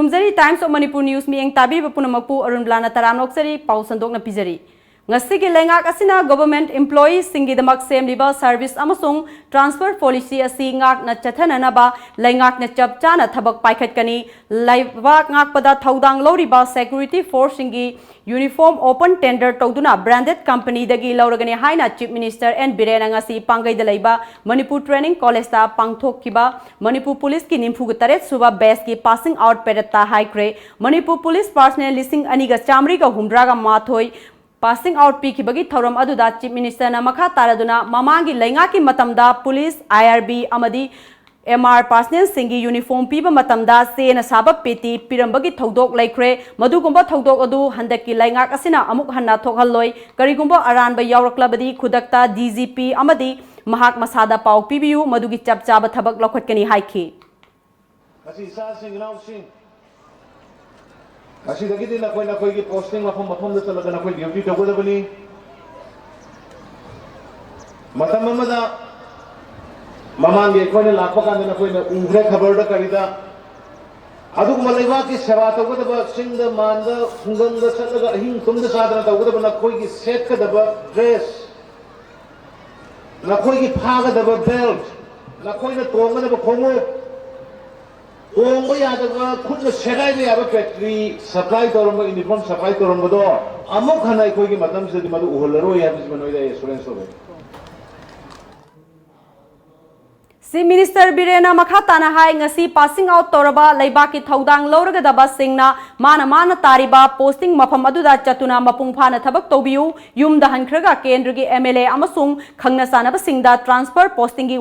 Kurumzari Times of Manipur News mi ang tabi bapunamapu ARUNBALA taramnoksari pau sandok na pizari. Ngasigi lengak asina government employees singidamak semliba service amasung transfer policy asi ngak na chathananaba lengak na chapchana thabak paikhatkani laibak ngakpada thaudang loriba security force singi uniform open tender tawduna branded company dagi lauragani haina Chief Minister N Birena ngasi pangai dalaiba Manipur Training College ta pangthokkiba Manipur Police ki nimfuga taret suba base ki passing out perata haikre Manipur Police personnel lising aniga chamri ga humdraga mathoi passing out pi bagi thoram aduda Chief Minister na makha taraduna mamangi lainga ki matamda police IRB amadi MR personnel singi uniform piba matamda se na sabab peti pirambagi thodok laikre madugumba thodok adu handaki lainga asina amuk hanna thokhalloi karigumba aranba yawraklabadi khudakta DGP amadi mahak masada pau pibiu madugi chapchaba thabak lokhatkani haiki asi sa sing now sing asi dagi din akoy ki posting mafam da talaga na koy duty tawgadabani matamamada mamangi koine lakpakanda na koine ungre khabar da karida aduk malaiwa ki seva tawgadaba singda manda sunganda sadaga ahing tumda sadana tawgadaba na koi ki set kadaba dress na koi ki phagadaba belt na koine tongadaba khongo tongo yadaba khudna segai ne aba factory supply toromba uniform supply toromba do amok hanai koi ki matam se di madu uholaro ya bismanoi da assurance hobe Si Minister Birena makhatana hai ngasi passing out toraba leiba ki thaudang lorgadaba singna mana tariba posting mafam aduda chatuna mapung phana thabak tobiu yumda hankhraga kendrigi MLA amasung khangna sanaba singda transfer posting gi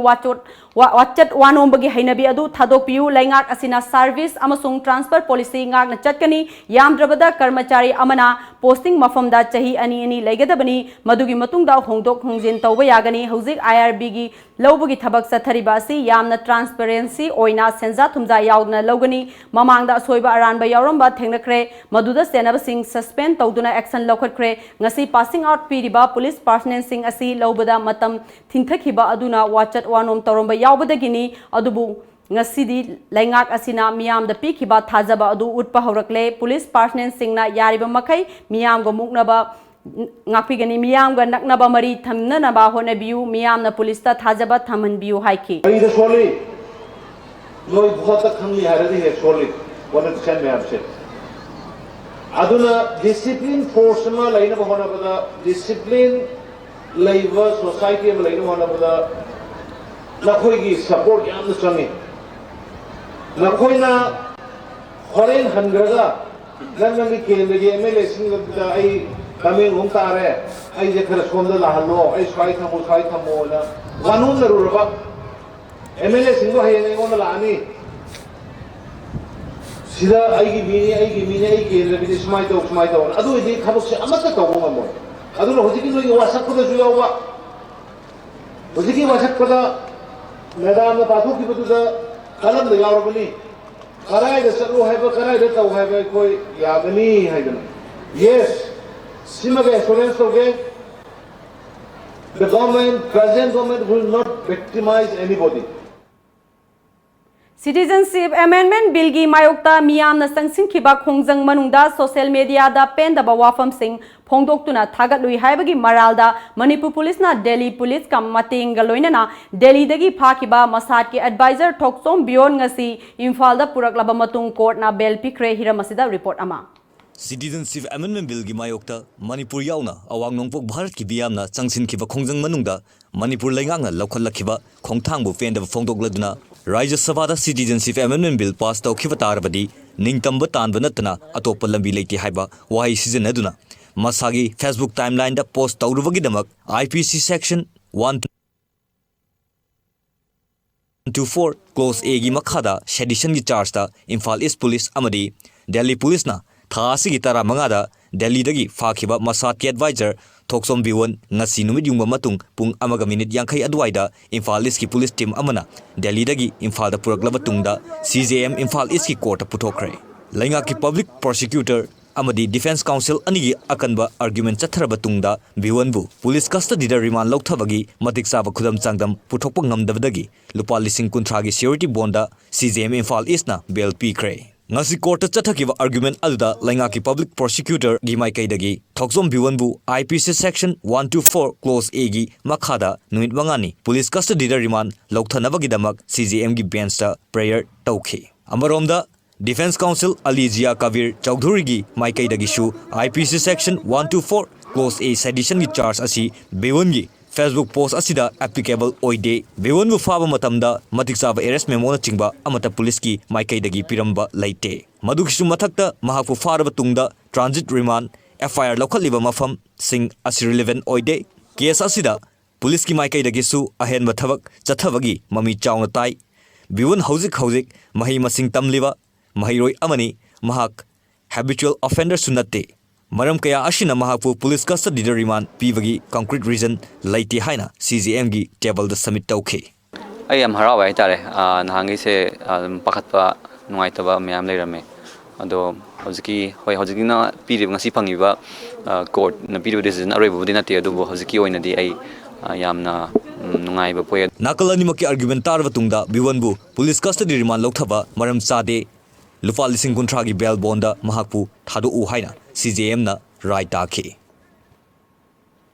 wachat wanombagi hainabi adu thadokpiu laingak asina service amasung transfer policy ngak na chatkani yamdrabada karmachari amana posting mafamda chahi ani leigadabani madugi matungda hongdok hongjin tawba yagani hojik IRB gi lobagi thabak sathariba asi yamna transparency oina senza thumja yaudna logani mamangda soiba aranba yauramba thengnakre maduda senaba sing suspend tawduna action lokhatkre ngasi passing out piriba police personnel sing asi lobada matam thingthakhiba aduna wachat wanom toromba yaubadagini adubu ngasidi laingak asina miyam da pikhiba thajaba adu utpa horakle police personnel singna yariba makai miyam go muknaba ngapigani miyam ga naknaba mari thamna na ba hona biu miyam na police ta thajaba thaman biu haiki ai da soli loi bhota khamli haradi he soli wala chen me apse aduna discipline force ma laina ba hona bada discipline laiva society ma laina hona bada nakhoi gi support yam na changi nakhoi na horen hangraga gangangi kendegi MLA sing da ai kami ngong tare ai je khara somda la hallo ai swai thamo na wanun na rurba MLA sing hai ne ngona la ani sida ai gi mini ai ke le bi smai to adu ji khabuk se amata to ngo mo adu lo hojiki no yi wasak ko ju yawa hojiki wasak ko da मैदान में पाथो की बतुदा कलम दे यार बनी कराय दे सरो है बे कराय दे तो है बे कोई यागनी है जन यस सिमगे एश्योरेंस होगे the present government will not victimize anybody Citizenship Amendment Bill gi mayokta miyam na sangsin khiba khongjang manungda social media da pendaba wafam sing phongdoktuna thagatlui haibagi maralda Manipur Police na Delhi Police kam mating galoina na Delhi dagi phakiba masat ki advisor thoksom beyond ngasi Imphal da puraklaba matung court na bel pikre hiramasida report ama Citizenship Amendment Bill gi mayokta Manipur yauna awang nongpok Bharat ki biyamna changsin khiba khongjang manungda Manipur laingangna lokhalakhiba khongthangbu pendaba phongdokladuna Rajya Sabha da Citizenship Amendment Bill pass tawkhiba tarabadi ningtamba tanba natna atopa lambi leiti haiba wahai sijanaduna masagi Facebook timeline da post tawrubagi damak IPC section 124 clause A gi makhada sedition gi charge da Imphal East Police amadi Delhi Police na thasi gi tara mangada Delhi dagi fakhiba masat ki advisor thoksom biwon ngasi numit yungba matung pung amaga minute yankhai adwaida Imphal East ki police team amana Delhi dagi Imphal da puraklaba tungda CJM Imphal East ki court puthokre lainga ki public prosecutor amadi defense counsel anigi akanba argument chathraba tungda biwon bu police custody da remand lokthabagi matik saba khudam changdam puthokpa ngamdabadagi lupa lising kunthra gi security bond da CJM Imphal East na bail pikre ngasi court chathaki argument aduda lainga ki public prosecutor gi mai kai dagi thoksom biwan bu IPC section 124 clause A gi makhada nuit mangani police custody da remand lokthana bagi damak CJM gi bench ta prayer tawkhi amaromda Defense Counsel Alijia Kavir Chaudhuri gi mai kai dagi shu IPC section 124 clause A sedition gi charge asi bewon gi Facebook post asida applicable oide bewon bu faba matamda matik saba arrest memo na chingba amata police ki mai kai dagi piramba laite maduksu mathakta mahapu faraba tungda transit remand FIR lokhaliba mafam sing as relevant oide case asida police ki mai kai dagi su ahen mathabak chathabagi mami chawna tai bewon hauzik mahi masing tamliba mahiroi amani mahak habitual offender sunate maram kaya ashina mahapu police custody remand pibagi concrete reason laiti haina CJM gi table the submit tawkhe ai am haraw ai tare nahangi se pakhatpa nuaitaba myam leirame ado hojiki hoi hojiki na piri ngasi phangiba court na piri decision aroi na te adu hojiki oina di ai yamna nungai ba poe nakalani maki argument tarwa tungda biwanbu police custody remand lokthaba maram chade lupa lising kuntra gi bell bonda mahakpu thadu u haina CJM na right takhi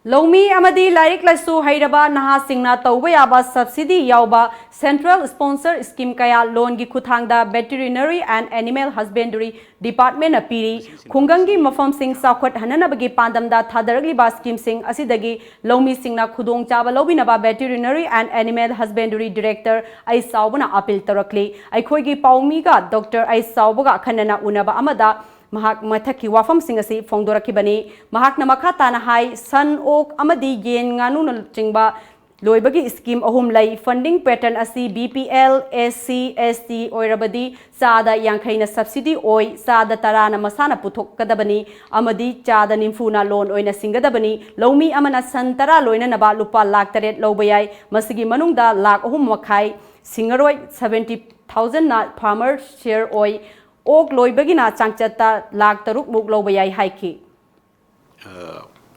Lomi amadi Larik Lasu Hairaba Naha Singna Tauba Yaba Subsidy Yauba Central Sponsor Scheme Kaya Loan Gi Kuthangda Veterinary and Animal Husbandry Department Apiri Kungangi Mafam Sing Sakwat Hananabagi Pandamda Thadaragli Ba Scheme Sing Asidagi Lomi Singna Kudong Chaba Lobinaba Veterinary and Animal Husbandry Director Ai Saubana Apil Tarakli Aikoigi Paumiga Dr. Ai Saubaga Khanana Unaba Amada Mahak Mathaki Wafam Singasi Fongdorakibani Mahak Namakata Nahai Sun Oak Amadi Yen Nganu Chingba Loibagi Scheme Ohum Lai Funding Pattern Asi BPL SC ST Oirabadi Sada Yankaina Subsidy Oi Sada Tarana Masana Putok Kadabani Amadi Chada Nimfuna Loan Oina Singadabani Lomi Amana Santara Loina Naba Lupa Lak Taret Lobayai Masigi Manungda Lak Ohum Makai Singaroi 70,000 na farmer share Oi Ok loibagina changchata lag taruk muk lobayai haiki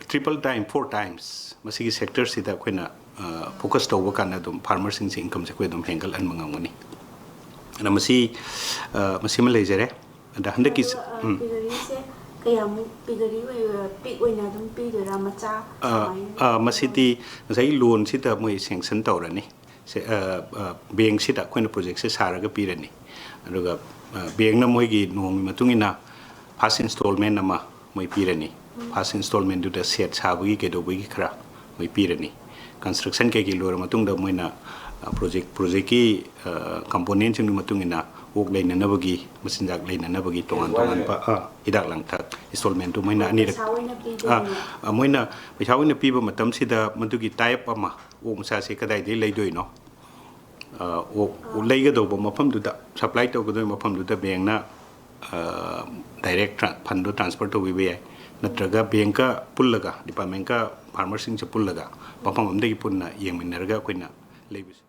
triple time 4 times masigi sector sida koina focus to wakana dum farmers sing income se ko dum hengal an mangangani ana masi ma lejere da handaki kayam pigari pig oina dum pidera macha masidi sai loan sida moi sanction tawrani se bank sida koina project se saraga pirani aduga bank na moi gi nomi matungina first installment nama moi pirani first installment du da set sabugi ke do bugi khara moi pirani construction ke gi lora matung da moina project ki component chung matungina ok leina na bagi masinjak leina na bagi tongan pa idak lang thak installment tu moina ani moina paisa wina piba matam sida madugi type ama ok musa se kadai de leidoi no leiga do mafam du da supply to godo mafam du da bank na direct fund transfer to we natraga bank ka pullaga department ka farmer sing se pullaga mafam amdagi punna yengminarga koina leibis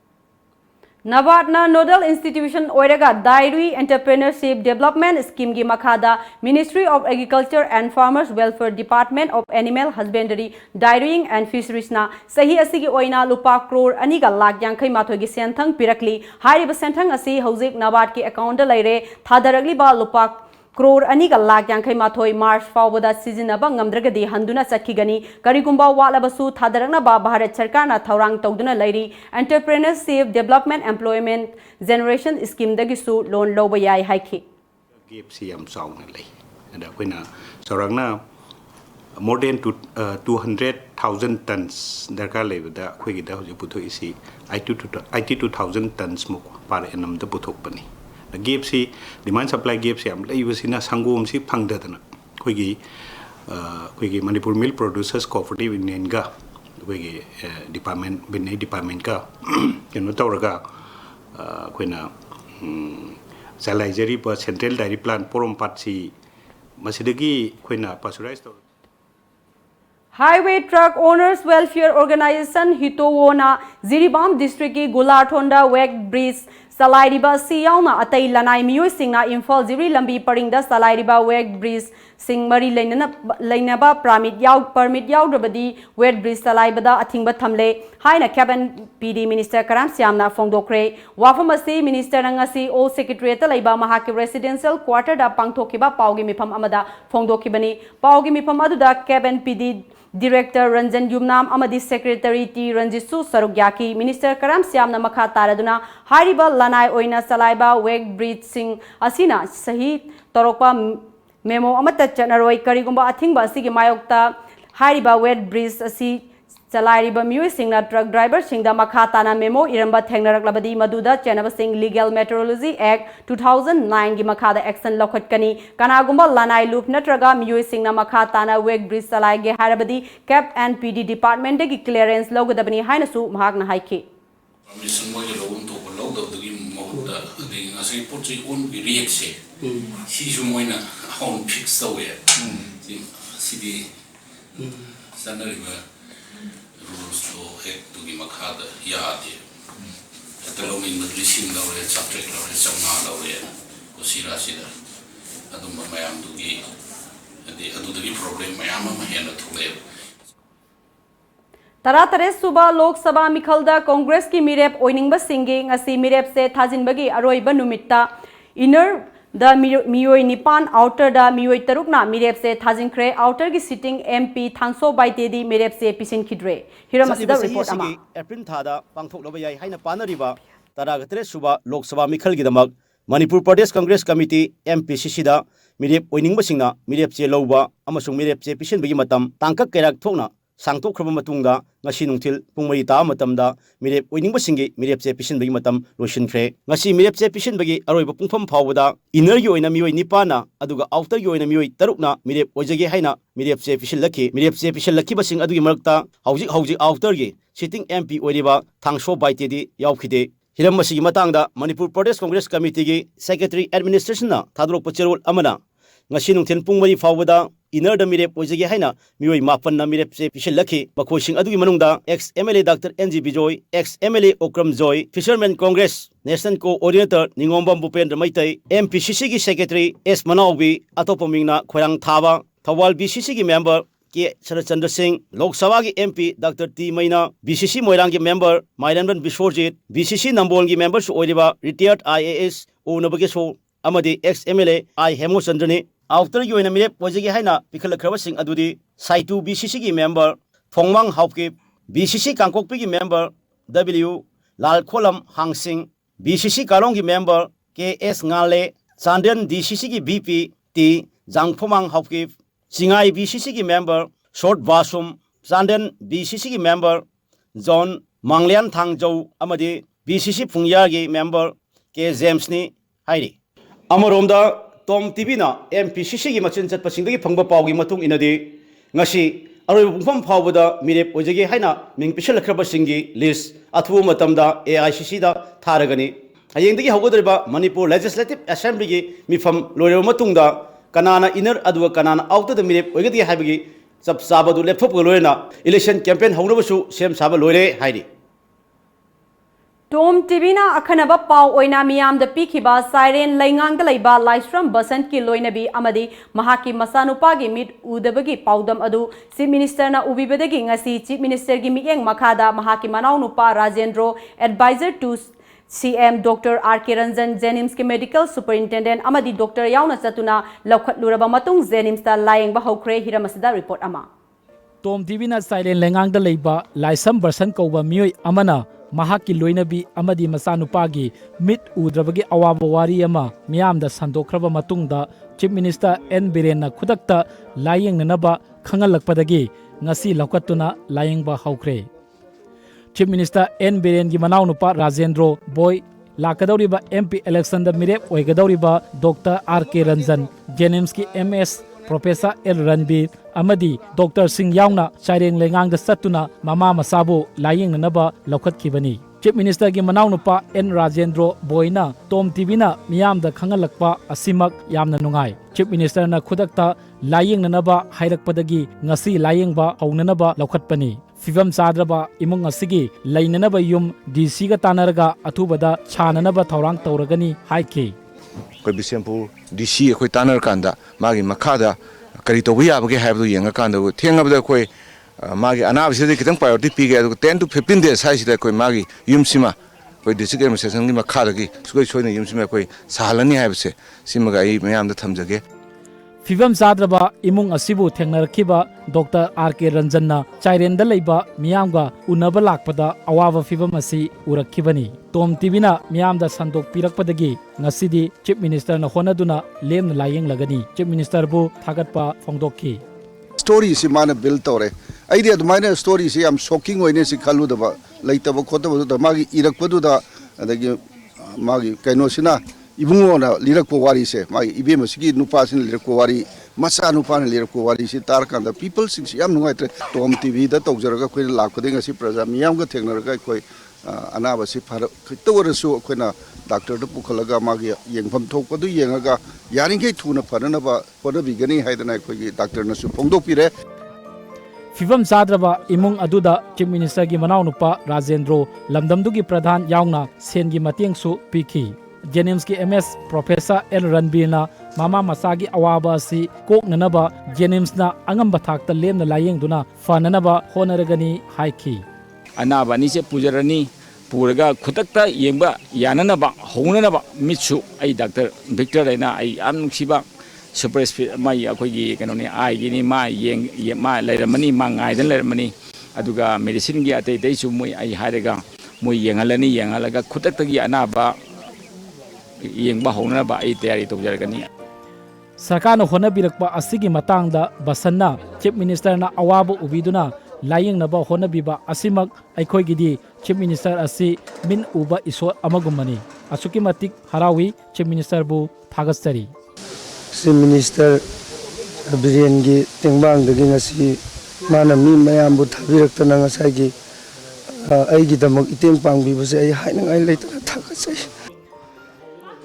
Nabatna Nodal Institution Oiraga Dairy Entrepreneurship Development Scheme Gi Makhada Ministry of Agriculture and Farmers Welfare Department of Animal Husbandry Dairying and Fisheries na sahi asigi oina lupa crore aniga lakh yankhai mathogi senthang pirakli hairiba senthang asi hojik Nabat ki account da laire thadaragli ba lupa crore aniga lakh yankhai mathoi March fawbada sizinaba ngamdragadi handuna chakhigani karigumba walabasu thadaragna ba Bharat Sarkar na thaurang tawduna lairi Entrepreneurship Development Employment Generation Scheme dagi su loan loba yai haiki gap si am song lai ada koina sorangna more than 200,000 tons darkar lebada khoi gi da hoji putho isi 82,000 tons mu par annum da puthok pani gap si demand supply gap si am lai wasina sangom si phangdadana khoi gi Manipur Milk Producers Cooperative Union ga khoi gi department binai department ka keno tawraga koina salajari pa central dairy plant porom patsi masidagi koina pasteurize Highway Truck Owners Welfare Organization Hitowona Ziribam District ki Gulathonda Wek Bridge salairiba si yauna atai lanai miyoi singna Imphal Jiri lambi paringda salairiba wet bridge sing mari lainaba permit yaudabadi wet bridge salaibada athingba thamle haina cabinet PD minister Karam Siamna fongdokre wafamasi minister ngasi o secretariat laiba mahaki residential quarter da pangthokiba paugi mifam amada fongdokibani paugi mifam aduda cabinet PD Director Ranjan Yumnam Amadi Secretary T Ranjisu Sarugyaki Minister Karam Siamna makha taraduna hariba lanai oina salaiba wet bridge sing asina sahi torokpa memo amata chanaroi karigumba athingba asigi mayokta hariba wet bridge asi salairiba miyoi singna truck driver singda makha tana memo iramba thengnarak maduda chenaba sing Legal Meteorology Act 2009 gi makha da action lokhatkani kanagumba lanai loop natraga miyoi singna makha tana wet bridge salaige harabadi Cap and PD department gi clearance logadabani haina su mahakna haiki permission mo je logum to lo do gi mahuda de ngasi pochi on bi reaction si ju moina on fix so ya si di sanariba rules to hek to gi makhada ya de talo min madrisin lo re subject lo re samna lo re ko sira sida adum mayam du gi ade adu de problem mayam ma hena thule Taratare Suba Lok Sabha Mikhalda Congress ki mirep oiningba singi ngasi mirep se thajinbagi aroiba numitta inner the miyoi nipan outer the miyoi tarukna mirep se thajinkre outer gi sitting MP Thangso Baitedi mirep se pisin khidre Hiramasida report ama April thada pangthok loba yai haina panariba Taratare Suba Lok Sabha Mikhal gidamak Manipur Pradesh Congress Committee MPCC da mirep oiningba singna mirep che loba amasung mirep che pisin bagi matam tangkak kerak thokna Sangtok kraba matungda ngasi nungtil pungmari ta matamda mirep oiningba singi mirep che pisin bagi matam losinkhre ngasi mirep che pisin bagi aroiba pungpham phawda inner gi oina miyoi nipana aduga outer gi oina miyoi tarukna mirep ojage haina mirep che pisin lakhi basing adugi marakta hauji outer gi sitting MP oiriba Thangso Baitedi yaukide hiram masigi matangda Manipur Pradesh Congress Committee gi Secretary Administration na thadrok pacherol amana ngasi nungtil pungmari phawda inner the mirep ojage haina miyoi mapan na mirep se pisil lakhi bakhoising adugi manungda ex MLA Dr NG Bijoy ex MLA Okram Joy Fisherman Congress National Coordinator Ningombam Bupendra Maitai MPCC gi Secretary S Manawbi atopomingna khoyang thaba Thawal BCC gi member K Sharachandra Singh Lok Sabha gi MP Dr T Maina BCC Moirang gi member Mairanban Biswarjit BCC Nambol gi members oiriba retired IAS Onabage so amadi ex MLA I Hemo Chandrani Outer gi oina mirep ojage haina pikhalakhraba sing adudi Saitu BCC gi member Thongmang Haupke BCC Kangkokpi gi member W Lal Kholam Hangsing BCC Kalong gi member KS Ngale Chandan DCC gi BP T Jangphomang Haupke Singai BCC gi member Short Basum Chandan BCC gi member John Manglian Thangjau amadi BCC Pungyar gi member K James ni hairi Amaromda Tom TV na MPCC gi machin chat pasingdagi phangba pawgi matung inadi ngasi aroi bungpham phawbada mirep ojage haina ming pisal khraba singi list athu matamda AICC da tharagani hayengdagi hawgodriba Manipur Legislative Assembly gi mifam loire matungda kanana inner aduga kanana outer the mirep ogadi haibagi chap sabadu laptop loirena election campaign hawnabasu sem saba loire hairi Tom TV na akhanaba pau oina miyam da pikhiba siren laingang da laiba Laisram Basant ki loinabi amadi mahaki masanupa gi mit udabagi paudam adu Chief Minister na ubibadagi ngasi Chief Minister gi miyeng makhada mahaki manau nupa Rajendro advisor to CM Dr RK Ranjan Jenims ki medical superintendent amadi Dr yauna chatuna lokhat luraba matung Jenims ta layeng ba hokre hiramasida report ama Tom TV na siren laingang da laiba Laisam Basant kauba miyoi amana Mahaki loinabi amadi masanupagi mit udrabagi awaba wari ama miyamda sandokraba matungda Chief Minister N Biren na khudakta layeng nanaba khangalakpadagi ngasi lokatuna layengba haukre Chief Minister N Biren gi manaw nupa Rajendro Boy lakadawriba MP election da mirep oigadawriba Dr RK Ranjan Jenims ki MS Professor L Ranbir amadi Dr Singh yauna Saireng lengang da satuna mama masabu layeng nanaba lokhat kibani Chief Minister gi manaw nupa N Rajendro Boyna Tom TV na miyam da khangalakpa asimak yamna nungai Chief Minister na khudakta layeng nanaba hairakpadagi ngasi layeng ba haunanaba lokhatpani Fivam Sadraba imung asigi lainanaba yum DC ga tanaraga athubada chananaba thaurang tauragani haiki. Koi Bisempur DC koi tanar kanda magi makada kari to buya bage habdu yenga kanda thengabda koi magi anabse de kitang priority pige 10 to 15 days haisida koi magi yumsima koi district administration gi makada gi sukoi soina yumsima koi sahalani habse simaga ai mayam da thamjage. Fivam Sadraba imung asibu thengnarakhiba Dr. R.K. Ranjanna Chairenda leiba miyamga unaba lakpada awaba fivam asi urakhibani. Tom TV na miyamda sandok pirakpadagi ngasidi Chief Minister na honaduna lemna layeng lagani. Chief Minister bu thagatpa phongdokhi. Story si mana build tore. Idea the minor story si am shocking oine si khalu da laitaba khotaba da magi irakpadu da adagi magi kainosina ibungo na lirakpo wari se magi ibe masigi nupa sin lirakpo wari masa nupa na lirakpo wari si tar kanda people sing si am nungai tre Tom TV da tawjaraga khoi lakpade ngasi praja miyam ga thegnaraga khoi anaba si phar tawarasu khoina doctor da pukhalaga magi yengpham thokpadu yengaga yaringai thuna phananaba podabigani haidana khoi doctor na su phongdokpire. Fivam Sadraba imung aduda Chief Minister gi manau nupa Rajendro lamdamdugi pradhan yauna sengi matiang su pikhi. Jenims ki MS Professor L Ranbirna mama masagi awaba si kok nanaba Jenims na angamba thakta lemna layeng duna fananaba honaragani haiki. Anaba ni se pujarani puraga khutakta yengba yananaba honanaba mitsu ai Dr. Victor aina ai amnuksiba super speed mai akogi kanoni ai gini ma yeng ma lairamani ma ngaidan lairamani aduga medicine gi atei dei su moi ai haraga moi yengalani yengalaga khutakta gi anaba yengba honaba ai tayari tawjaragani. Sarkana honabirakpa asigi matangda basanna Chief Minister na awaba ubiduna layeng naba honabiba asimak aikhoigidi Chief Minister asi min uba iso amagumani asuki matik harawi Chief Minister bu thagastari. Chief Minister Birengi tengbang dagi ngasi mana mi mayam bu thabirakta ngasagi aigi damak iteng pangbibase ai hainang ai leitana thagasai.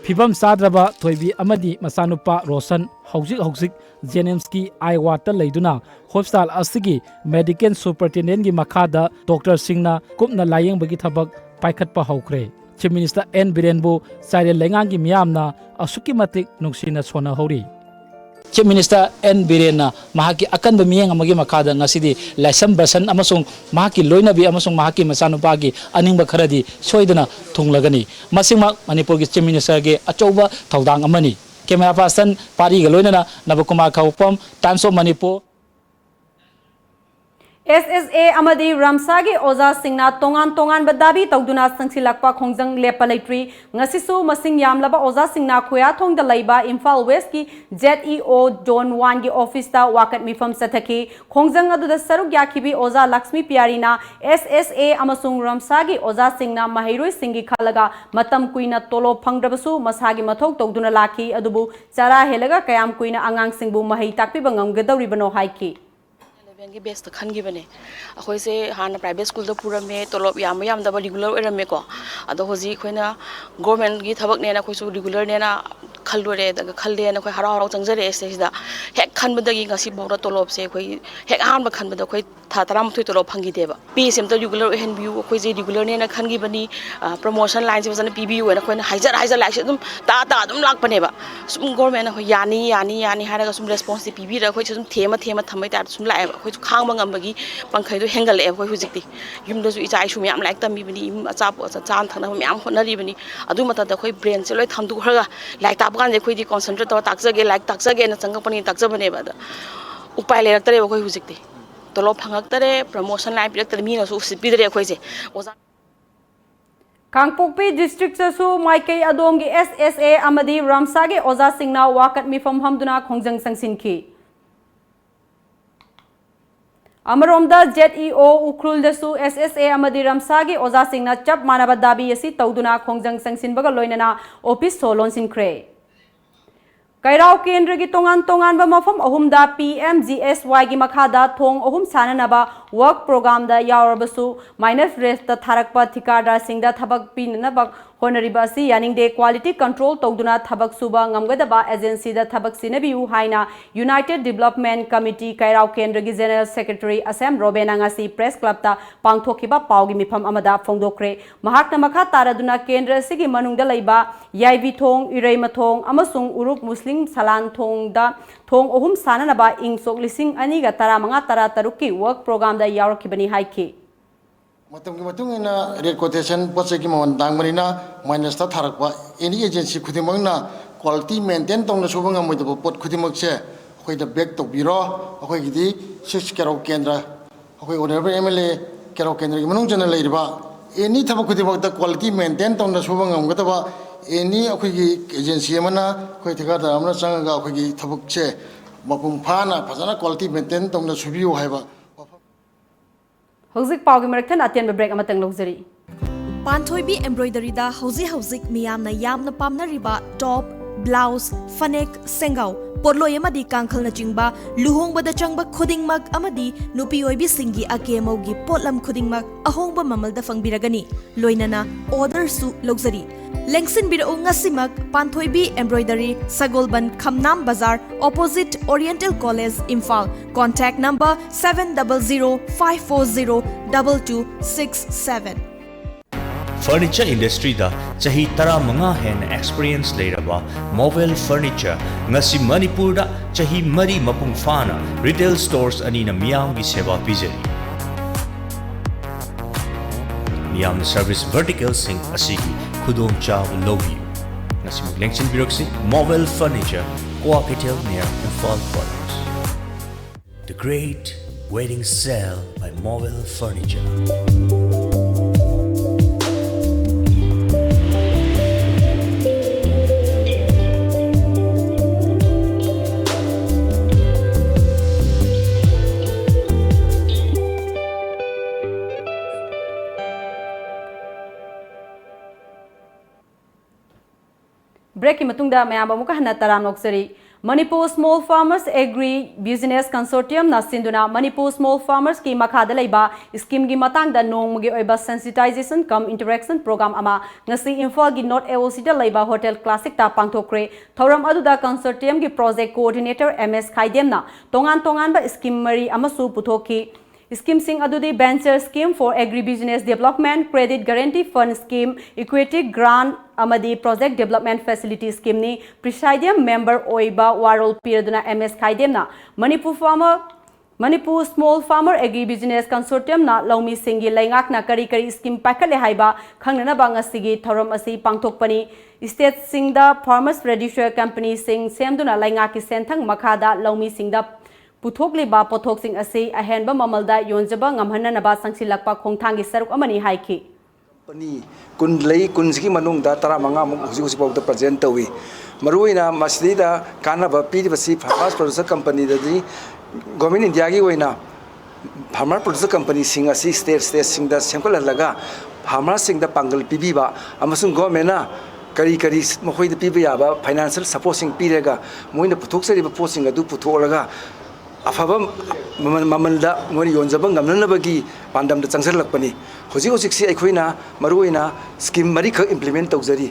Fivam Sadraba Thoibi Amadi Masanupa Rosan Hauzik Jenemski Aiwata Leiduna Hospital Asigi Medical Superintendent gi Makada Dr. Singna Kupna Layeng Bagi Thabak Paikhatpa Haukre. Chief Minister N. Birenbu Saire Lengangi Miyamna Asuki Matik Nuksina Sona Hori. Chief Minister N. Birena Mahaki akan bemiyang amagi makada ngasidi laisam basan amasung mahaki loinabi amasung mahaki masanupagi aning bakharadi soidana thunglagani masingma Manipur gi Chief Minister ge achouba thaudang amani camera person pari ga loinana Nabakumar Khawpam Times of Manipur. SSA amadi Ramsagi Oza Singna Tongan Badabi Tawduna Sangsilakpa Khongjang Lepalatri Ngasisu Masing Yamlaba Oza Singna Khoya Thong da Laiba Imphal West ki ZEO Zone 1 gi office ta wakat mifam sathaki Khongjang aduda saruk yakhibi Oza Lakshmi Pyarina SSA amasung Ramsagi Oza Singna Mahairoi Singi khalaga matam kuina tolo phangdrabasu masagi mathok tawduna lakhi adubu chara helaga kayam kuina angang singbu mahai takpi bangam gadawribano haiki. की best खनगी बने अखोई से हाँ private school तो पूरा में तोलोब याम याम दबा regular एरमे को अदो होजी खोइना गवर्नमेंट की थबक नेना खोइसु रेगुलर नेना खलुरे दग खलदे ना खोइ हराव हराव चंगजरे एसेसिदा हेक खनबदगी ngasi बौरा तोलोब से खोइ हेक आम खनबद खोइ था तरामथुइ तोलोब फंगी देबा पीएसएम तो रेगुलर एहन बियु खोइ जे रेगुलर नेना खनगी बनी प्रमोशन लाइन से बजन पीबीयु ना खोइ हाइजर लाइक दुम ता दुम लाक बनेबा सुम गवर्नमेंट ना खोइ यानी हारगा सुम रेस्पॉन्स से पीबी र खोइ सुम थेमा थमै ता सुम लाए खोइ खांग बंगमबगी पंखैदो हेंगल ए खोइ हुजिकती युमदसु इचा आइसु म्याम लाइक तमीबनी अचाप चान थना म्याम होनरीबनी अदु मतदा खोइ ब्रेन से लोइ थमदु खरगा लाइक ताप कान जे खोइ दि कॉन्सेंट्रेट तो ताकजगे लाइक ताकजगे न चंगपनी ताकजबने बदा उपाय लेरक्तरे खोइ हुजिकती तोलो फंगक्तरे प्रमोशन लाइन पिरक्तरे मीनसु उसिपिदरे खोइ जे ओजा Kangpokpi district sasu Maikai Adongi SSA amadi Ramsagi Oza Singna wakat mifam hamduna Khongjang sangsinki. Amaromda ZEO Ukrul dasu SSA amadi Ramsagi Oza Singna chap manabadabi yasi tawduna Khongjang sangsinbaga loinana office solon sinkre. Kairao Kendra gi tongan ba mafam ahumda PMGSY gi makhada thong ahum sananaba work program da yawrabasu minus rest ta tharakpa thikadar singda thabak pinanaba होनरिबा असि यानिंगदे quality control तौदुना थबक सुबा ngamgadaba agency da थबक सिनबिउ हाइना united development committee Kairao केंद्र की general secretary Asem Robena ngasi press club ता पांगथोखिबा पावगी मिफम अमदा फोंदोक्रे महाकना मखा तारादुना केंद्र सिगी मनुंगदा लैबा याइबी थोंग इरेमथोंग अमसुंग उरुप मुस्लिम सलान थोंग दा थोंग ओहुम साननबा इंग लिसिंग अनी गा तरा मंगा तरा तरुकी वर्क प्रोग्राम दा यावरखिबनी हाइकी रेड कोटेशन पोचे की मन दांगमरिना माइनस ता थारकबा एनी एजेंसी खुदिमंगना क्वालिटी मेंटेन तौना सुबंगा मोइदबो पोट खुदिमक से अखोय द बैक तौबिरो अखोय गिदी 6 केरो केंद्र अखोय ऑनरेबल एमएलए केरो केंद्र की मनुंग जन लेरिबा एनी थबक खुदिमक द क्वालिटी मेंटेन तौना सुबंगा गतबा एनी अखोय की एजेंसी अमना अखोय थिगादा अमना संगा अखोय की थबक से मपुंग फाना फजना quality maintain तौना सुबियो हाइबा हौजिक Pawgi मरकथन अत्यन break अमतंग लौजरी पांथोइबी embroidery दा हौजिक मियामना यामना पामनरिबा टॉप ब्लाउज फनेक सेंगाव पोरलोय अमदी कांखलना चिंगबा लुहोंगबदा चंगबा खुदिंगमक अमदी नुपीओइबी सिंगी अकेमौगी पोटलम खुदिंगमक अहोंगबा ममलदा फंगबिरगनी लोइनना ऑर्डर सु लौजरी लेंगसिन बिरओ ngasimak पांथोइबी एम्ब्रॉयडरी सगोलबन खमनाम बाजार opposite oriental college Imphal contact number 7005402267 furniture industry दा चाही तरा मंगा हैन एक्सपीरियंस लेरबा मोवेल फर्नीचर ngasi मणिपुर दा चाही मरी मपुंग फाना रिटेल स्टोर्स अनीना मियाम की सेवा पिजरी मियाम सर्विस वर्टिकल सिंग असिगी खुदोंग चाव लोगी ngasi लेंगसिन बिरोक्सी मोवेल furniture Kwakeithel near Imphal quarters the great wedding sale by मोवेल फर्नीचर ब्रेक की मतुंगदा मयाम अमुका हन्ना तराम नोक्सरी Manipur small farmers agri business consortium ना सिंधुना मणिपुर स्मॉल फार्मर्स की मखादा लेबा स्कीम की मतंगदा नोंगमुगी ओइबा सेंसिटाइजेशन कम इंटरेक्शन प्रोग्राम अमा ngasi इंफाल की नॉर्थ एओसी दा लेबा होटल क्लासिक ता पांगथोक्रे थौरम अदुदा कंसोर्टियम की प्रोजेक्ट कोऑर्डिनेटर एमएस खाइदेमना तोंगान तोंगान बा स्कीम मरी अमसु पुथोकी स्कीम सिंह अदुदी venture scheme for agri business development credit guarantee fund scheme equity grant अमदी प्रोजेक्ट डेवलपमेंट फैसिलिटी स्कीम नि प्रिसाइडियम मेंबर ओइबा वारोल पीरदुना एमएस खाइदेमना Manipur small farmer agree business consortium ना लौमी सिंगी लैंगाकना करी स्कीम पाखले हाइबा खंगनना बांगसिगी थौरम असि पांगथोकपनी स्टेट सिंगदा फार्मर्स प्रोड्यूसर कंपनी सिंग सेमदुना लैंगाकी सेंथंग मखादा लौमी सिंगदा पुथोकलिबा पोथोकसिंग असि अहेनबा ममलदा योंजबा ngamhananaba sangsilakpa khongthangi saruk amani haiki company कुन लई कुनसकी मनुंगदा 15 मुक हुजी पाउदा प्रेजेंट तवी मरुइना मसदीदा कानाबा पीदिबसी फार्मर्स प्रोड्यूसर कंपनी ददी गवर्नमेंट इंडिया की ओइना फार्मर प्रोड्यूसर कंपनी सिंग असि स्टेट सिंगदा सेमकललगा फार्मर सिंगदा पांगल पिबिबा अमसुंग गवर्नमेंटना करी मखोइदा पिबा याबा फाइनेंशियल सपोर्ट सिंग पिरेगा मोइना पुथोकसरिबा पोसिंग अदु पुथोलगा अफब ममलदा मोनि योंजब ngamnanabagi pandam da changsalakpani hoji si aikoina maruina scheme mari khak implement tawjari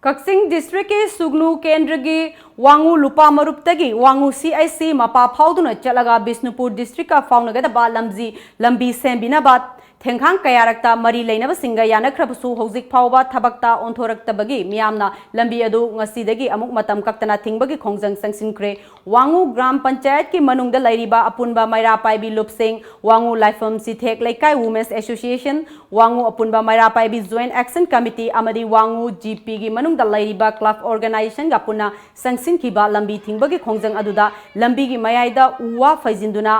Kakching district के सुगनु केंद्र की वांगू लुपा मरुप्तगी वांगू CIC मपा फाउदुना चलगा बिष्णुपुर डिस्ट्रिक्ट का फाउनगदबा लंबी सेंबिनाबाद थेंखांग कयारक्ता मरी लेनब सिंगा यानख्रबसु हौजिक फाउबा थबक्ता ओंथोरक्तबगी मियामना लंबी अदु ngasiदगी अमुक मतम कक्तना थिंगबगी खोंजंग संगसिनख्रे वांगू ग्राम पंचायत की मनुंगदा लैरिबा अपुनबा मैरा पाइबी लुपसिंग वांगू लाइफम सिथेक लेकाई वुमेन्स एसोसिएशन वांगू अपुनबा मैरा पाइबी जॉइंट एक्शन कमिटी अमदी वांगू GP की मनुंगदा लैरिबा क्लब ऑर्गेनाइजेशन गा पुना संगसिनखिबा लंबी थिंगबगी खोंजंग अदुदा लंबी की मयाइदा उवा फैजिंदुना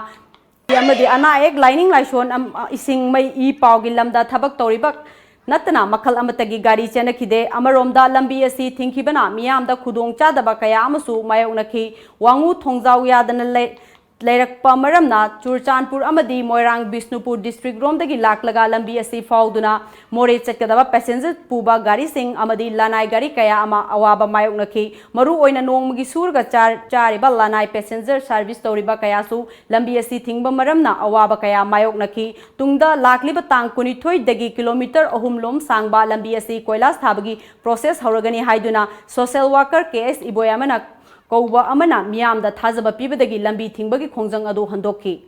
अना एक लाइनिंग लाइसोन इसिंग मई ई पावगी लमदा थबक तौरिबक नतना मखल अमतगी गाड़ी चेनखिदे अमरोमदा लंबी असि थिंखिबना मियामदा खुदोंग चादबा कया अमसु मायोनखि वांगू थोंजाव यादन Leirakpa maramna Churchanpur amadi Moirang Bishnupur district romdagi laklaga lambi asi fauduna more chetkadaba passenger puba gari sing amadi lanai gari kaya ama awaba mayoknaki maru oina nongmagi surga chariba lanai passenger service toriba kaya su lambi asi thingba maramna awaba kaya mayoknaki tungda lakliba tang kunithoi dagi kilometer ahumlom sangba lambi asi koilas thabagi process horagani haiduna social worker KS Iboyamana Kouba amana miyam da thazaba pibadagi lambi thingbagi khongjang adu handoki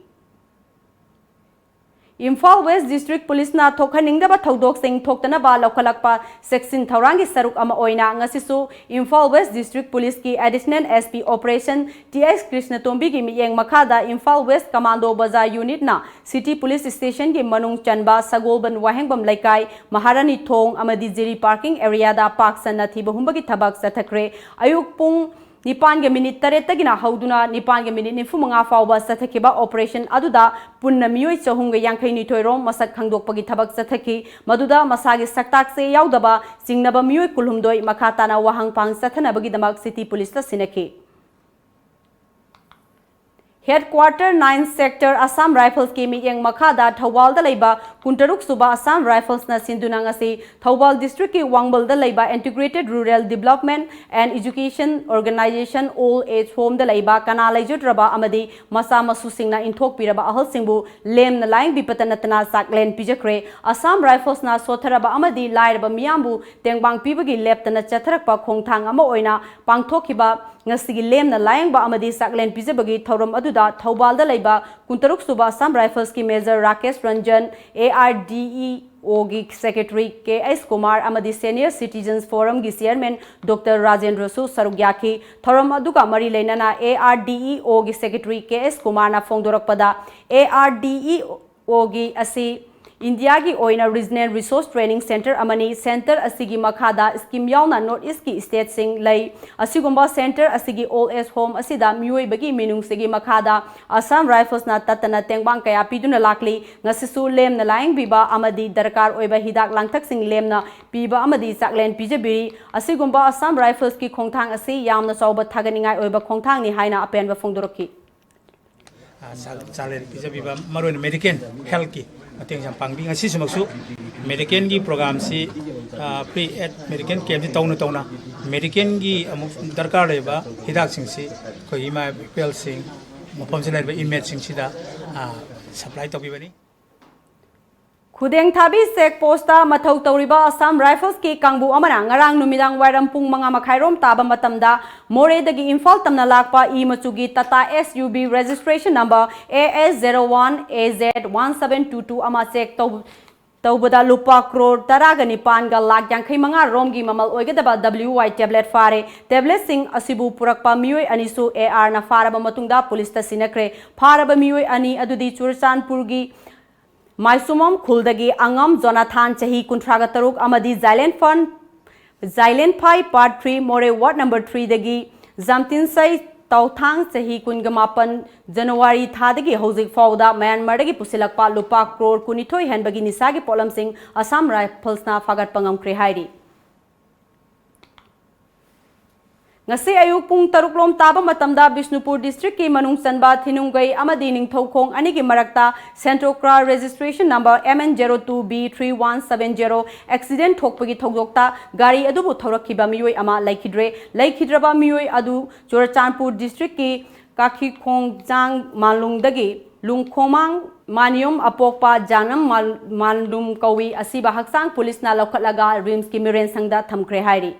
Imphal West District Police na thokhaningdaba thodok sing thoktanaba lokhalakpa section thaurangi saruk ama oina ngasisu Imphal West District Police ki additional SP operation TX Krishnatombi gi miyeng makhada Imphal West Commando Bazaar unit na City Police Station gi manung chanba Sagolban Wahengbam Laikai Maharani Thong amadi Jiri parking area da park sanna thibahumbagi thabak sathakre ayuk pung Nipan minute taretagina hauduna Nipan minute nifumanga fauba sathakiba operation aduda punna miyoi chahunga yankai nitoirom masak khangdokpagi thabak sathaki maduda masagi saktak se yaudaba singnaba miyoi kulhumdoi makhatana wahang pang sathanabagi damak City Police ta sinaki Headquarter 9 Sector Assam Rifles ki miyeng makhada Thawal da leiba kuntaruk suba Assam Rifles na sinduna ngasi Thawal District ki Wangbal da leiba Integrated Rural Development and Education Organization Old Age Home da leiba kana laijutraba amadi masa masu singna inthok piraba ahal singbu lem na laing bipatanatana saklen pijakre Assam Rifles na sotharaba amadi lairaba miyambu tengbang pibagi leptana chatharakpa khongthang ama oina pangthokiba ngasigi lem na laing ba amadi saklen pijabagi thorom aduda Thawbal da leiba kuntaruk suba Assam Rifles ki Major Rakesh Ranjan ARDEO gi Secretary KS Kumar amadi Senior Citizens Forum gi Chairman Dr. Rajendra Su Sarugyaki thorom aduga mari leinana ARDEO gi Secretary KS Kumar na fongdorakpada ARDEO gi asi India ki oina Regional Resource Training Center amani center asigi makhada scheme yauna North East ki state sing lay asigumba center asigi old age home asida mioi bagi minung sigi makhada Assam Rifles na tatana tengbang kaya piduna lakli ngasisu lem na laing biba amadi darkar oiba hidak langthak sing lem na piba amadi saklen pijabiri asigumba Assam Rifles ki khongthang asi yamna chawba thaganingai oiba khongthang ni haina apenba fongdoroki chalen pijabiba maroin medical health ki mateng jam pangbi ngasi sumaksu medical gi program si pre ed medical camp si tawna medical gi amuk darkar leba hidak sing si khoi ma pel sing mapam se leba image sing sida supply tobibani Khudeng Thabi Sek Posta Mathau Tauriba Assam Rifles ki Kangbu amana ngarang numidang wairam pung manga makhairom taba matamda more dagi Imphal tamna lakpa I machugi Tata SUV registration number AS01AZ1722 ama check Taubada lupa crore taraga nipan ga lak yankhai manga romgi mamal oigadaba WY tablet fare tablet sing asibu purakpa mioi anisu AR na faraba matungda police ta sinakre faraba mioi ani adudi Churchanpur gi Maisumam Khuldagi Angam Jonathan Chahi Kuntraga Taruk Amadi Xylent Pai Part 3 More Ward number 3 Dagi Zamtin Sai Tauthang Chahi Kungamapan January Thadagi Hozik Fauda Myanmar Dagi Pusilakpa Lupa Crore Kunithoi Henbagi Nisagi Polam Singh Assam Rifles na Fagat Pangam Krihairi Ngasi ayuk pung taruklom taba matamda Bishnupur district ki manung sanba thinunggai amadi ningthaukhong ani gi marakta Central Car registration number MN02B3170 accident thokpagi thogdokta gari adubu thorakhiba miyoi ama laikhidraba miyoi adu Churchanpur district ki Kakhikhongjang Malungdagi Lungkhomang Manium Apokpa Janam Malum Kawi asiba haksang police na lokhatlaga rims ki miren sangda thamkre hairi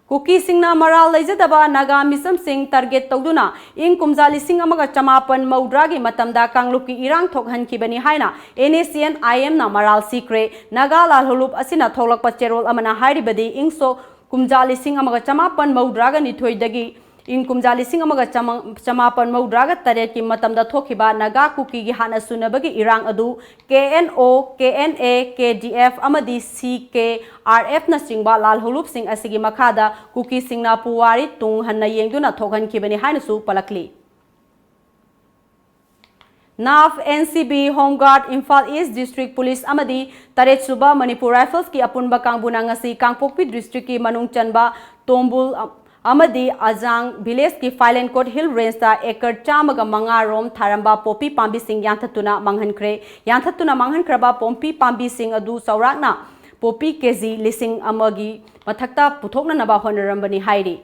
Kuki Singna Maral Lejadaba Naga Misam Singh target Togduna in Kumzali Singh Amaga Chamapan Maudragi Matamda Kangluki Irang Thokhan Kibani Haina NACN IM na Maral Sikre Naga Lal Hulup Asina Tholak Pacherol Amana Hairibadi Ingso Kumzali Singh Amaga Chamapan Maudraga Nithoi Dagi in Kumzali Singh Amaga Chamapan Maudraga Taret ki Matamda Thokiba Naga Kuki gi Hana Sunabagi Irang Adu KNO KNA KDF Amadi CKRF na Singba Lal Hulup Singh asigi makhada Kuki Singna Puwari tung hanna yengduna thokhan kibani hainasu palakli NAF NCB Home Guard Imphal East District Police Amadi Taret Suba Manipur Rifles ki apunba kangbuna ngasi Kangpokpi District ki manung chanba Tombul amadi Ajang village ki Filen Court Hill range ta ekar chamaga manga rom tharamba popi pambi sing yanthatuna manghankraba pompi pambi sing adu saurakna popi kg lising amagi mathakta puthokna naba honarambani hairi.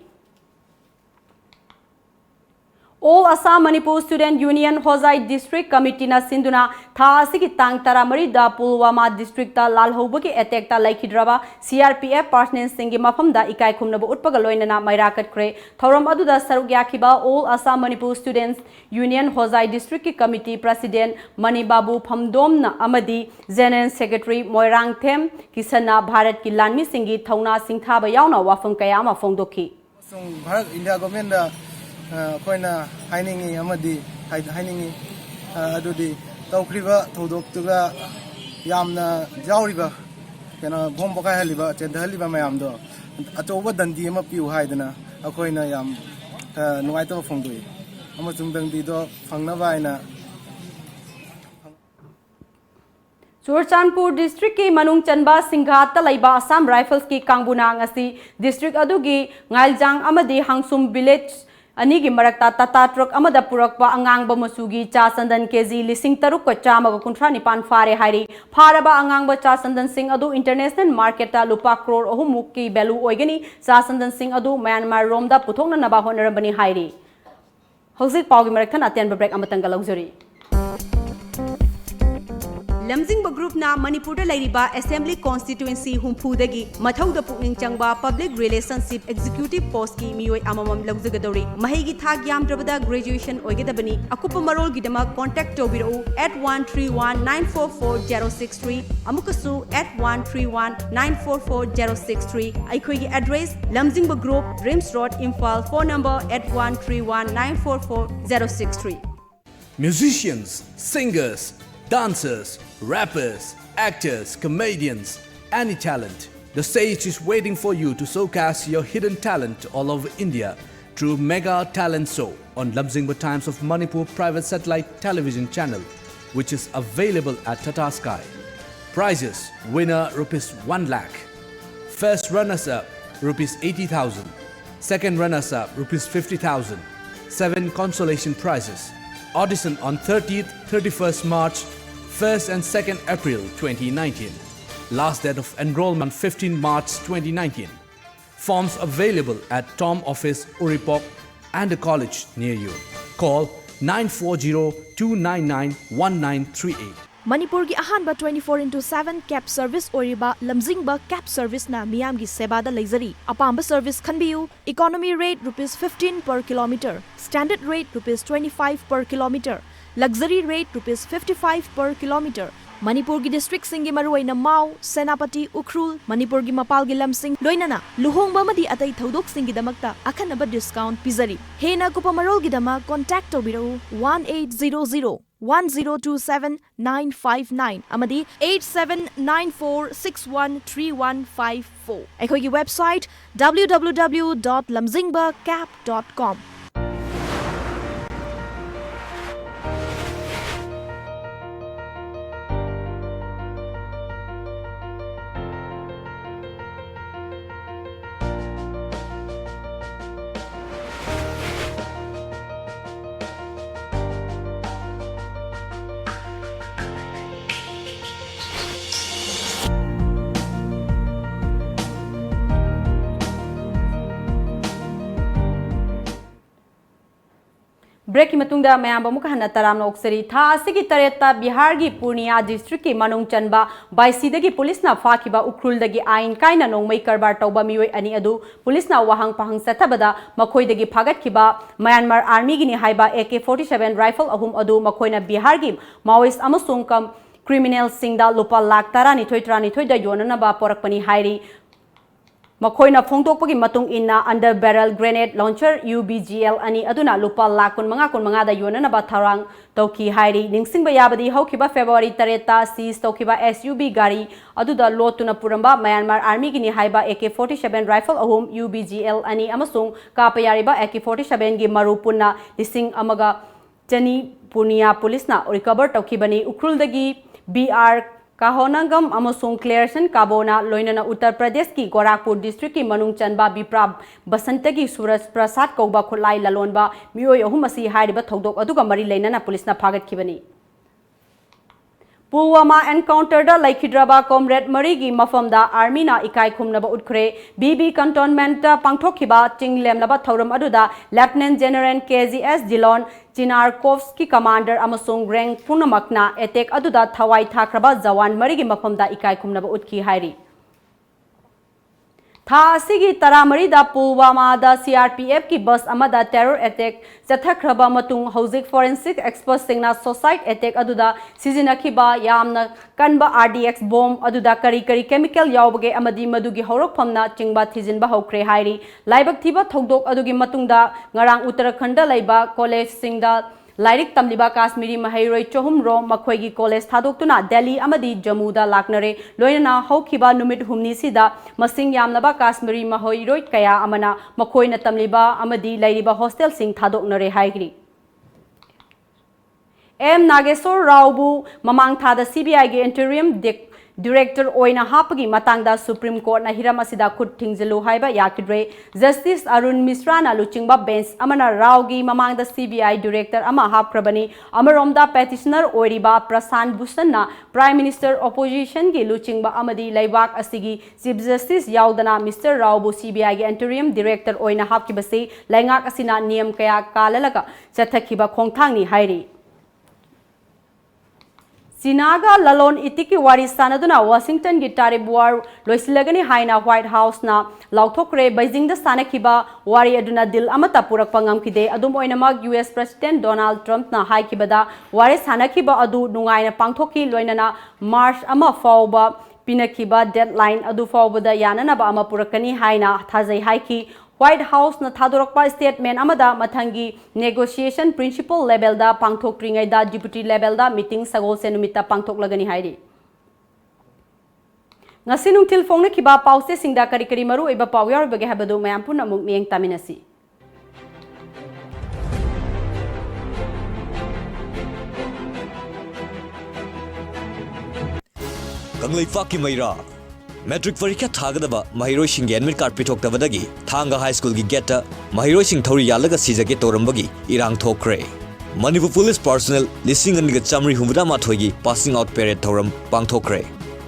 All Assam Manipur Student Union Hozai District Committee na sinduna tha asigi tang taramari da Pulwama District ta lalhoba ki attack ta laikhidraba CRPF personnel singi mafam da ikai khumnaba utpaga loinana mairakat kre thoram adu da saruk yakhiba All Assam Manipur Students Union Hozai District ki Committee President Mani Babu Phamdom na amadi General Secretary Moirang Them Kisana Bharat ki lanmi singi thauna singthaba yauna wafam kaya ma phongdokhi. Bharat India government da koina hainingi amadi hainingi adudi tawkriba thodoktuga yamna jawriba kena bom bokai haliba chendhaliba mayamdo atoba dandi ama piu haidana akoina yam nuaito phongdui amasung dandi do phangnaba aina Churchandpur District ki Manung Chanba Singhat Talaiba Assam Rifles ki Kangbuna ngasi District adugi Ngailjang amadi Hangsum Village Anigi Marakta Tata Truck Amada Purakpa Angangba Masugi Cha Sandan KZ Lising Taruk ko Chamaga Kuntra Nipan Fare Hari Paraba Angangba Cha Sandan Singh Adu International Market ta Lupa Crore Ohumuki Belu Oigani Cha Sandan Singh Adu Myanmar Romda Puthokna Naba Honorabani Hari Hosik Paugi Maraktan Atian Babrek Amatanga Luxury Lamjingba Group na Manipur da lairiba Assembly Constituency Humpudagi Mathau da Pukning Changba Public Relationship Executive Post ki Mioi Amamam Lagzagadori Mahigi Thak Yamdrabada Graduation Oigedabani Akupa Marol Gidama Contact Tobiru at 131-944-063 Amukasu at 131-944-063 Aikhoigi address Lamjingba Group Rims Road Imphal phone number at 131-944-063 Musicians, singers, dancers, rappers, actors, comedians, any talent. The stage is waiting for you to showcase your hidden talent all over India through Mega Talent Show on Lamjingba Times of Manipur private satellite television channel, which is available at Tata Sky. Prizes: winner rupees 1 lakh, first runners-up rupees 80,000, second runners-up rupees 50,000, 7 consolation prizes. Audition on 30th, 31st March, 1st and 2nd April 2019. Last date of enrollment 15 March 2019. Forms available at Tom Office, Uripok and a college near you. Call 940-299-1938. Manipur ki ahanba 24/7 cab service oriba Lamjingba cab service na miyam gi seba da leizari apamba service khanbiu economy rate rupees 15 per kilometer, standard rate rupees 25 per kilometer, luxury rate rupees 55 per kilometer. Manipur gi district singi maruaina Mau, Senapati, Ukhrul, Manipur gi mapal gi lamsing loinana luhongba madi atai thodok singi damakta akhanaba discount pizari. Hena kupamarol gi dama contact tobiro 1800-1027-959 amadi 8794613154. Aikhoigi website www.lamjingbacap.com. Break matungda mayam bamuka hana taramna oksari tha asigi tareta Bihar gi Purnia district ki Manung Chanba Baisi dagi police na fakiba Ukhrul dagi ain kaina nongmai karbar tauba mioi ani adu police na wahang pahang satabada makhoi dagi phagat kiba Myanmar army gi ni haiba AK-47 rifle ahum adu makhoi na Bihar gi Maoist amasung kam criminal singda lupa lakh tarani thoi da yonana ba porakpani hairi Makoina phongtokpagi matung inna under barrel grenade launcher UBGL ani aduna lupa lakh kun manga da yonana ba tharang tauki hairi ningsingba yabadi haukiba February 3 seize taukiba SUV gari aduda lotuna puramba Myanmar army gini haiba AK-47 rifle ahum UBGL ani amasung kapayariba AK-47 gi maru punna lising amaga chani Purnia police na recover taukibani Ukhrul dagi BR Kahonangam amasung Clareson Kabona loinana Uttar Pradesh ki Gorakhpur district ki manung chanba Biprab Basanta ki Suraj Prasad Kauba Khulai lalonba mioi ahum asi hairiba thodok aduga mari leinana police na phagat khibani Pulwama encounter da Laikhidraba Comrade Marigi Mafamda Army na ikai khumnaba utkre BB cantonment pangthokhiba chinglemlaba thoram aduda Lieutenant General KGS Dilon Chinarkovsky commander amasung rank punamakna attack aduda thawai thakraba Jawan Marigi Mafamda ikai khumnaba utki hairi Tha asigi taramarida Pulwama da CRPF ki bus amada terror attack chathakraba matung housing forensic experts singna suicide attack aduda sizinakhiba yamna kanba RDX bomb aduda kari chemical yawbage amadi madugi horokphamna chingba thijinba hokre hairi laibak thiba thodok adugi matungda ngarang Uttarakhand da laiba college singda Lairik Tamliba Kashmiri Mahairoi Chohum Ro Makhoigi College Thadoktuna Delhi amadi Jammu da laknare loinana hokhiba numit humni sida masing yamnaba Kashmiri Mahairoi kaya amana makhoina tamliba amadi lairiba hostel sing thadoknare haigri M Nageswar Raubu mamang thada CBI ge interim Director Oina Hapagi Matangda Supreme Court na hiram asida khut thingzilu haiba yakidre Justice Arun Mishra na luchingba bench amana Raugi mamangda CBI Director ama hapkrabani amaromda petitioner oiriba Prasan Bhushan na Prime Minister Opposition gi luchingba amadi laibak asigi Chief Justice yaudana Mr. Raubu CBI ge interim Director Oina hapkibase laingak asina niyam kaya kalalaga chathakhiba khongthangni hairi Sinaga lalon itiki wari sanaduna Washington gi tarib war loisilagani haina White House na lauthokre Beijing da sanakhiba wari aduna dil amata purakpa ngamkide adum oinamag US President Donald Trump na haikibada wari sanakhiba adu nungaina pangthoki loinana March ama fawba pinakhiba deadline adu fawbada yanana ba ama purakani haina thajai haiki White House na thadorokpa statement amada mathangi negotiation principal level da pangthokringai da deputy level da meeting sagol senumita pangthoklagani hairi ngasi nungthil phongna khiba pause singda kari kari maru eba pawyar bage habadu mayam puna muk mieng taminasi Kanglai Faki Maira Metric Parikha Thagdaba Mahiroi Singh Admit Card Pitoktabadagi Thanga High School gi geta Mahiroi Singh Thori Yalaga Sijage Torambagi Irang Thokre Manipur Police personnel listing aniga chamri humda mathoigi passing out parade thoram pangthokre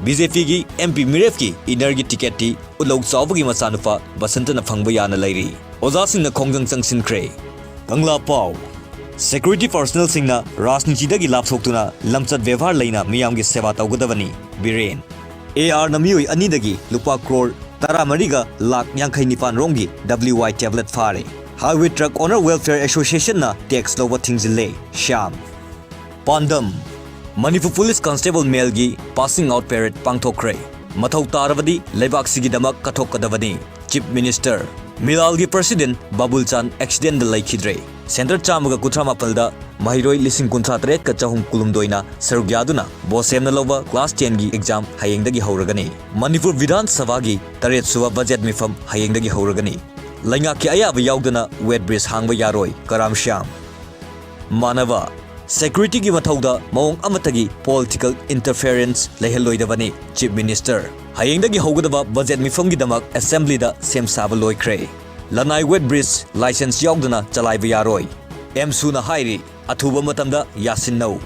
BJP gi MP Miref gi inner gi ticket ti ulog chawbagi machanupa Basanta na phangba yana lairi Oza Singh na khongjang changsinkre Kangla Pau Security personnel singna Rajniti dagi lapthoktuna lamchat vyavhar laina miyam gi seva tawgadabani Biren AR Namioi Anidagi Lupa Crore Taramariga Lak Yankai Nipan Rongi WY tablet Fare Highway Truck Owner Welfare Association na tax lowa thingzile Sham Pandam Manipur Police Constable Melgi passing out parade pangthokre Mathau Taravadi Leibak Sigidamak kathokadavani Chief Minister Milalgi President Babul Chan accident laikhidre Center Chamaga Kutramapalda Mahiroi Lising Kuntra Tret Kachahum Kulumdoina Sarugyaduna Bosem Nalova Class 10 gi exam Hayengdagi Hauragani Manipur Vidhan Savagi Taret Suva Budget Mifam Hayengdagi Hauragani Lainga ki ayaba yaudana wet bridge hangba yaroi Karam Sham Manava Security gi mathauda maung amatagi political interference leheloidabani Chief Minister Hayengdagi haugadaba budget mifam gi damak assembly da sem saba loikre Lanai wet bridge license yaudana chalaiba yaroi M Suna Hairi Athuba matamda Yasin Nau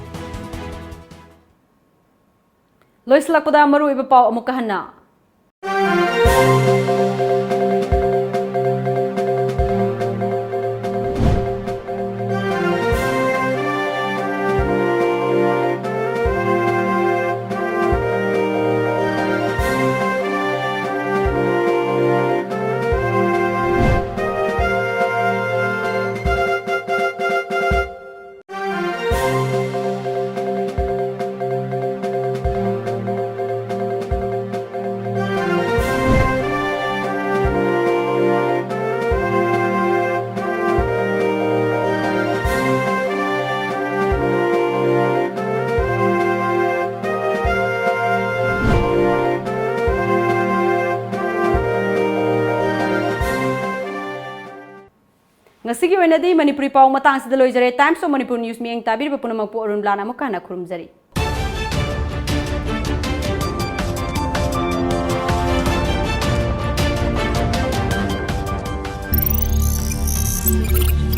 Lois lakpada maru iba pau amukahanna Ngasigi wenadi Manipuri pau matang sida loijare Times of Manipur News mieng tabir bepunamang pu ARUNBALA mukana kurumjari News.